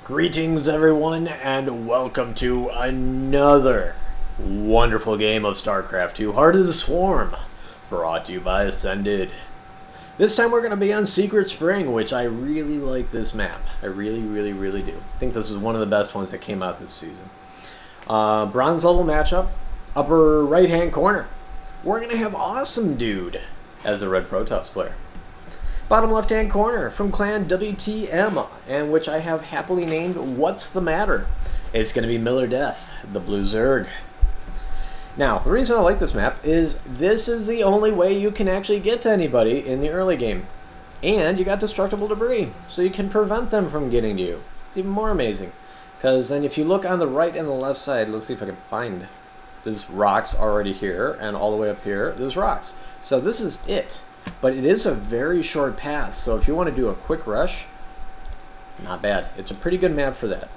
Greetings everyone, and welcome to another wonderful game of StarCraft 2 Heart of the Swarm, brought to you by Ascended. This time we're going to be on Secret Spring, which I really like this map. I really do. I think this is one of the best ones that came out this season. Bronze level matchup, upper right hand corner. We're going to have AwesomeDude as the Red Protoss player. Bottom left-hand corner from Clan WTM, and which I have happily named What's the Matter? It's going to be Millerdeath, the Blue Zerg. Now, the reason I like this map is this is the only way you can actually get to anybody in the early game. And you got destructible debris, so you can prevent them from getting to you. It's even more amazing. Because then if you look on the right and the left side, let's see if I can find. There's rocks already here, and all the way up here, there's rocks. So this is it. But it is a very short path, so if you want to do a quick rush, not bad. It's a pretty good map for that.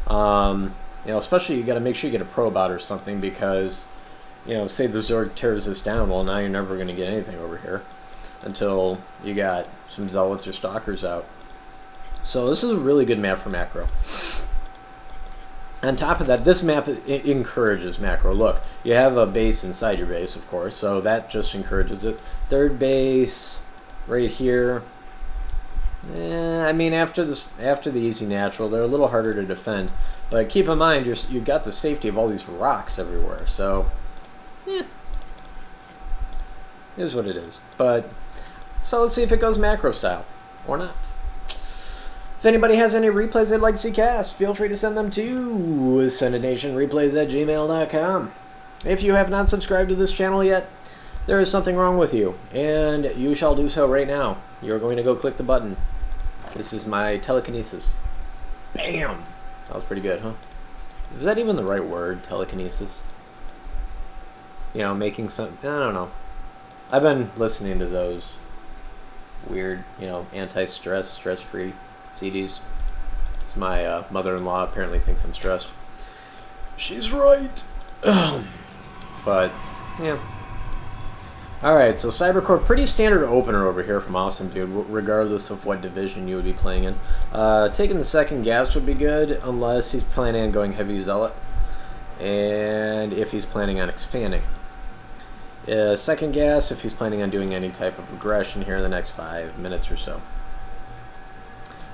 You know, especially you got to make sure you get a probe out or something, because, you know, say the Zerg tears this down, well, now you're never going to get anything over here until you got some Zealots or Stalkers out. So this is a really good map for macro. On top of that, this map encourages macro. Look, you have a base inside your base, of course, so that just encourages it. Third base, right here. I mean, after the easy natural, they're a little harder to defend. But keep in mind, you've got the safety of all these rocks everywhere. So, it is what it is. But so let's see if it goes macro style or not. If anybody has any replays they'd like to see cast, feel free to send them to AscendedNationReplays@gmail.com. If you have not subscribed to this channel yet, there is something wrong with you, and you shall do so right now. You're going to go click the button. This is my telekinesis. Bam! That was pretty good, huh? Is that even the right word, telekinesis? You know, making some... I don't know. I've been listening to those weird, you know, anti-stress, stress-free CDs. It's my mother-in-law apparently thinks I'm stressed. She's right! But, yeah. Alright, so Cybercore, pretty standard opener over here from AwesomeDude, regardless of what division you would be playing in. Taking the second gas would be good, unless he's planning on going heavy Zealot, and if he's planning on expanding. Second gas, if he's planning on doing any type of regression here in the next 5 minutes or so.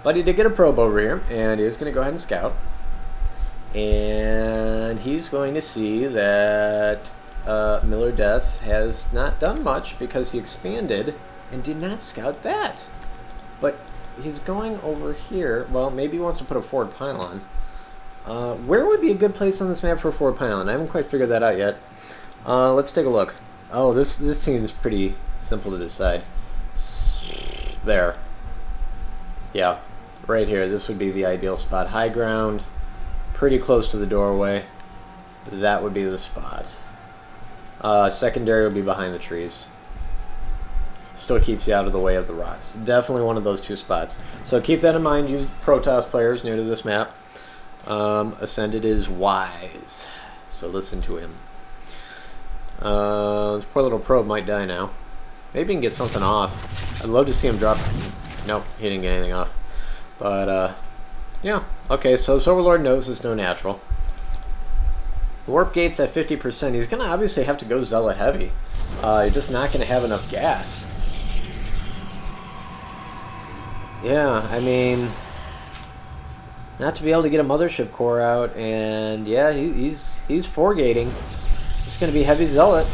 But he did get a probe over here, and he's going to go ahead and scout. And he's going to see that Millerdeath has not done much because he expanded and did not scout that. But he's going over here. Well, maybe he wants to put a forward pylon. Where would be a good place on this map for a forward pylon? I haven't quite figured that out yet. Let's take a look. Oh, this seems pretty simple to decide. There. Yeah, right here. This would be the ideal spot. High ground, pretty close to the doorway. That would be the spot. Secondary would be behind the trees. Still keeps you out of the way of the rocks. Definitely one of those two spots. So keep that in mind, you Protoss players new to this map. Ascended is wise, so listen to him. This poor little probe might die now. Maybe he can get something off. I'd love to see him drop. Nope, he didn't get anything off. But, yeah. Okay, so this Overlord knows there's no natural. Warp gate's at 50%. He's going to obviously have to go Zealot heavy. He's just not going to have enough gas. Yeah, I mean, not to be able to get a mothership core out, and yeah, he's 4-gating. It's going to be heavy Zealot.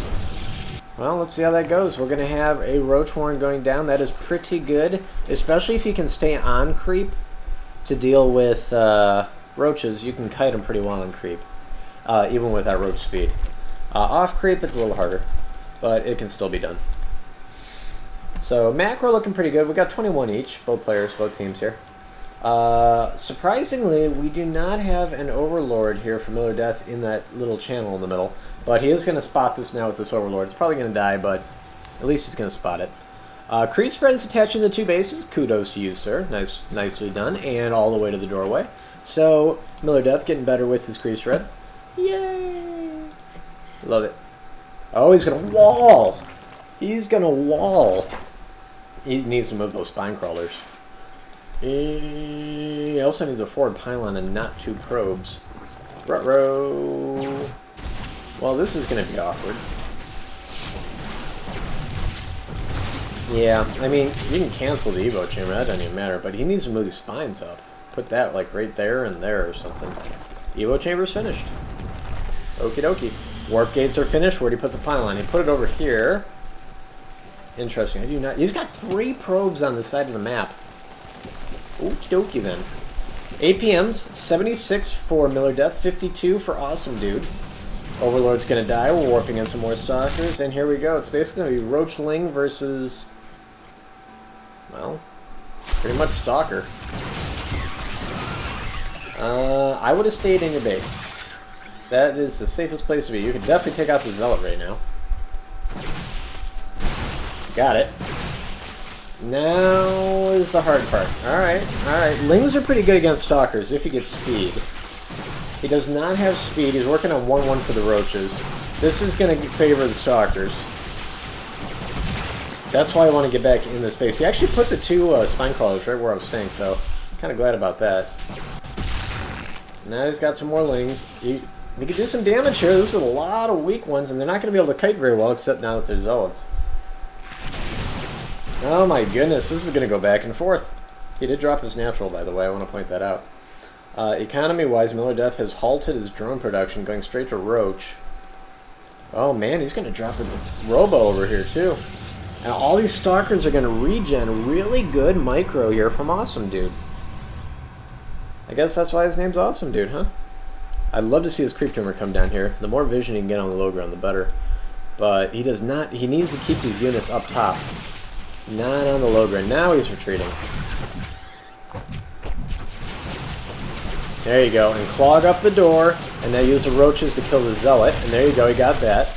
Well, let's see how that goes. We're going to have a Roach Warren going down. That is pretty good, especially if he can stay on creep to deal with roaches. You can kite him pretty well on creep. Even with that roach speed. Off creep, it's a little harder, but it can still be done. So macro looking pretty good. We got 21 each, both players, both teams here. Surprisingly, we do not have an Overlord here for Millerdeath in that little channel in the middle, but he is going to spot this now with this Overlord. It's probably going to die, but at least he's going to spot it. Creep spread is attaching the two bases. Kudos to you, sir. Nicely done, and all the way to the doorway. So Millerdeath getting better with his creep spread. Yay! Love it. Oh, he's gonna wall! He's gonna wall! He needs to move those spine crawlers. He also needs a forward pylon and not 2 probes. Ruh-roh. Well, this is going to be awkward. Yeah, I mean, you can cancel the Evo chamber, that doesn't even matter, but he needs to move these spines up. Put that, like, right there and there or something. Evo chamber's finished. Okie dokie. Warp gates are finished. Where'd he put the pylon? He put it over here. Interesting. I do not... He's got 3 probes on the side of the map. Okie dokie then. APMs, 76 for Millerdeath, 52 for AwesomeDude. Overlord's gonna die. We're warping in some more stalkers, and here we go. It's basically gonna be Roachling versus... well, pretty much Stalker. I would have stayed in your base. That is the safest place to be. You can definitely take out the Zealot right now. Got it. Now is the hard part. Alright, alright. Lings are pretty good against Stalkers if he gets speed. He does not have speed. He's working on 1-1 for the Roaches. This is going to favor the Stalkers. That's why I want to get back in this base. He actually put the 2 Spine Crawlers right where I was saying, so I'm kind of glad about that. Now he's got some more Lings. He could do some damage here. This is a lot of weak ones, and they're not going to be able to kite very well, except now that they're Zealots. Oh my goodness, this is going to go back and forth. He did drop his natural, by the way. I want to point that out. Economy-wise, Millerdeath has halted his drone production, going straight to Roach. Oh man, he's going to drop a Robo over here, too. And all these Stalkers are going to regen really good micro here from AwesomeDude. I guess that's why his name's AwesomeDude, huh? I'd love to see his Creep Tumor come down here. The more vision he can get on the low ground, the better. But he does not... He needs to keep these units up top. Not on the low ground. Now he's retreating. There you go. And clog up the door. And now use the Roaches to kill the Zealot. And there you go. He got that.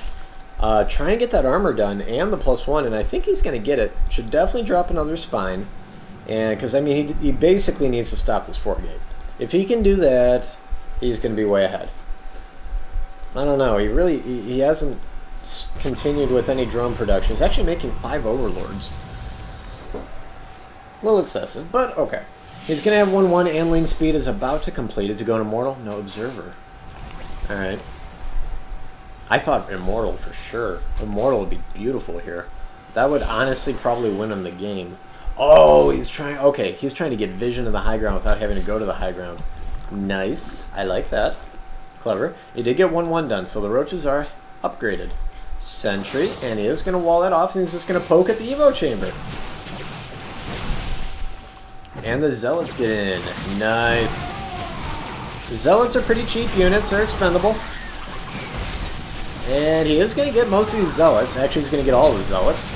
Try and get that armor done and the +1. And I think he's going to get it. Should definitely drop another spine. And because, I mean, he basically needs to stop this fort gate. If he can do that, he's going to be way ahead. I don't know. He hasn't continued with any drone production. He's actually making 5 Overlords. A little excessive, but okay. He's going to have 1-1, and Ling speed is about to complete. Is he going Immortal? No, Observer. Alright. I thought Immortal for sure. Immortal would be beautiful here. That would honestly probably win him the game. Oh, he's trying... Okay, he's trying to get vision of the high ground without having to go to the high ground. Nice. I like that. Clever. He did get 1-1 done, so the Roaches are upgraded. Sentry, and he is going to wall that off, and he's just going to poke at the Evo chamber. And the Zealots get in. Nice. The Zealots are pretty cheap units. They're expendable. And he is going to get most of these Zealots. Actually, he's going to get all of the Zealots.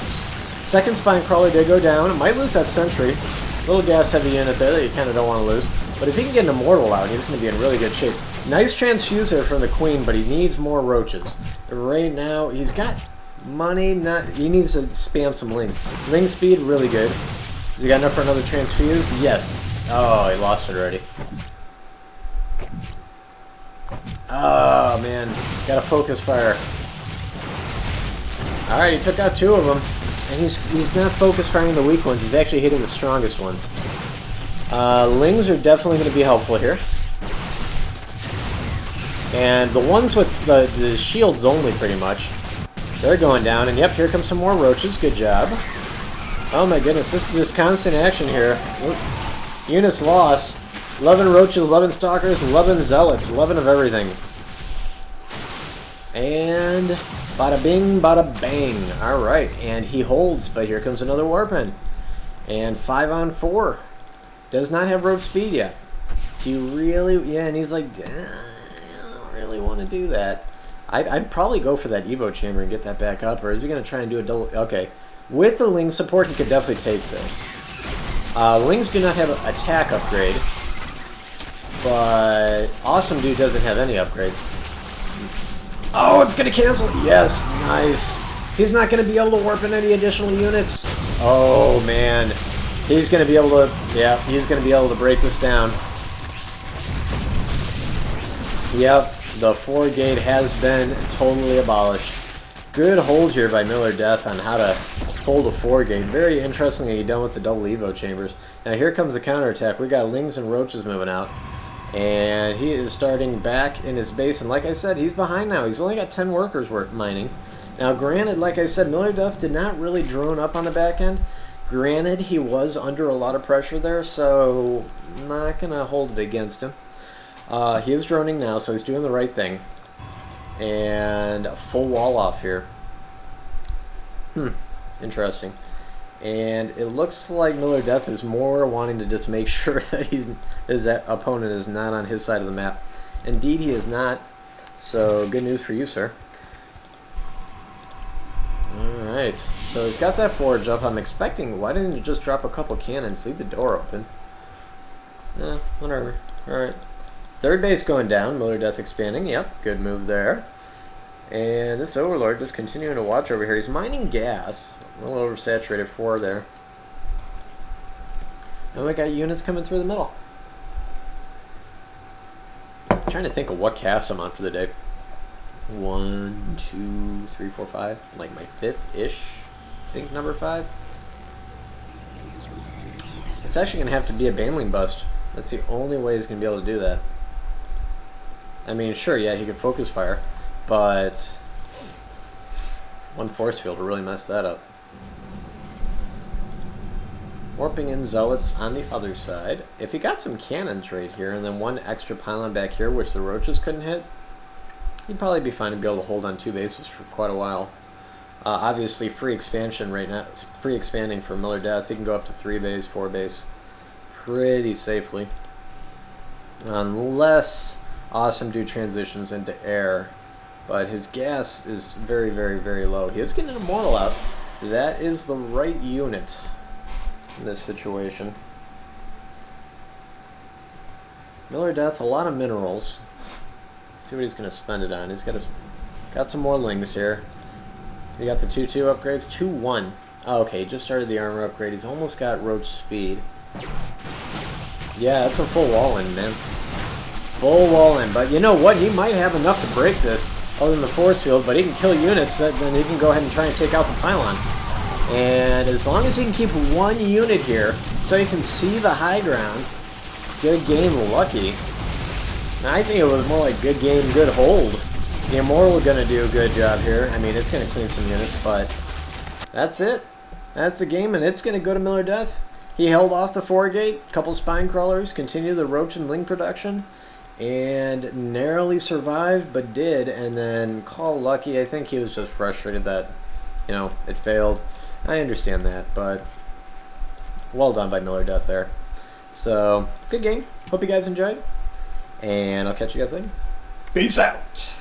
Second Spine Crawler did go down. It might lose that Sentry. Little gas-heavy unit there that you kind of don't want to lose. But if he can get an Immortal out, he's going to be in really good shape. Nice Transfuser from the Queen, but he needs more Roaches. Right now, he's got money. He needs to spam some Lings. Ling speed, really good. Has he got enough for another Transfuse? Yes. Oh, he lost it already. Oh, man. Got a Focus Fire. Alright, he took out 2 of them. And he's not Focus Firing the weak ones. He's actually hitting the strongest ones. Lings are definitely going to be helpful here. And the ones with the shields only, pretty much, they're going down. And yep, here comes some more Roaches. Good job. Oh my goodness, this is just constant action here. Units lost. 11 Roaches, 11 Stalkers, 11 Zealots, 11 of everything. And bada bing, bada bang. Alright, and he holds, but here comes another Warpen. And 5 on 4. Does not have rope speed yet. Do you really? Yeah, and he's like, I don't really want to do that. I'd probably go for that Evo chamber and get that back up, or is he going to try and do a double? Okay. With the Ling support, he could definitely take this. Lings do not have an attack upgrade, but AwesomeDude doesn't have any upgrades. Oh, it's going to cancel. Yes, nice. He's not going to be able to warp in any additional units. Oh, man. He's going to be able to, yeah, he's going to be able to break this down. Yep, the 4-gate has been totally abolished. Good hold here by Millerdeath on how to hold a 4-gate. Very interestingly done with the double Evo chambers. Now here comes the counterattack. We got Lings and Roaches moving out. And he is starting back in his base. And like I said, he's behind now. He's only got 10 workers mining. Now granted, like I said, Millerdeath did not really drone up on the back end. Granted, he was under a lot of pressure there, so I'm not going to hold it against him. He is droning now, so he's doing the right thing. And a full wall off here. Interesting. And it looks like Millerdeath is more wanting to just make sure that his opponent is not on his side of the map. Indeed, he is not. So, good news for you, sir. Alright, so he's got that forge up. I'm expecting, why didn't you just drop a couple cannons, leave the door open? Whatever. Alright. Third base going down, Millerdeath expanding. Yep, good move there. And this Overlord just continuing to watch over here. He's mining gas. A little oversaturated 4 there. And we got units coming through the middle. I'm trying to think of what cast I'm on for the day. 1, 2, 3, 4, 5. Like my 5th-ish. I think number 5. It's actually going to have to be a Baneling bust. That's the only way he's going to be able to do that. I mean, sure, yeah, he could focus fire. But one force field will really mess that up. Warping in Zealots on the other side. If he got some cannons right here and then one extra pylon back here, which the Roaches couldn't hit, he'd probably be fine to be able to hold on 2 bases for quite a while. Obviously, free expansion right now, free expanding for Millerdeath. He can go up to 3 base, 4 base pretty safely. Unless AwesomeDude transitions into air. But his gas is very, very, very low. He is getting an Immortal out. That is the right unit in this situation. Millerdeath, a lot of minerals. Let's see what he's going to spend it on. He's got some more Lings here. We got the 2-2 upgrades. 2-1. Oh, okay, he just started the armor upgrade. He's almost got Roach speed. Yeah, that's a full wall in, man. Full wall in. But you know what? He might have enough to break this. Other than the force field, but he can kill units, then he can go ahead and try and take out the pylon. And as long as he can keep 1 unit here, so he can see the high ground, good game, lucky. Now, I think it was more like good game, good hold. The Immortal going to do a good job here. I mean, it's going to clean some units, but that's it. That's the game, and it's going to go to Millerdeath. He held off the 4-gate, couple spine crawlers, continued the Roach and Ling production. And narrowly survived, but did, and then call lucky. I think he was just frustrated that, you know, it failed. I understand that, but well done by Millerdeath there. So, good game. Hope you guys enjoyed, and I'll catch you guys later. Peace out.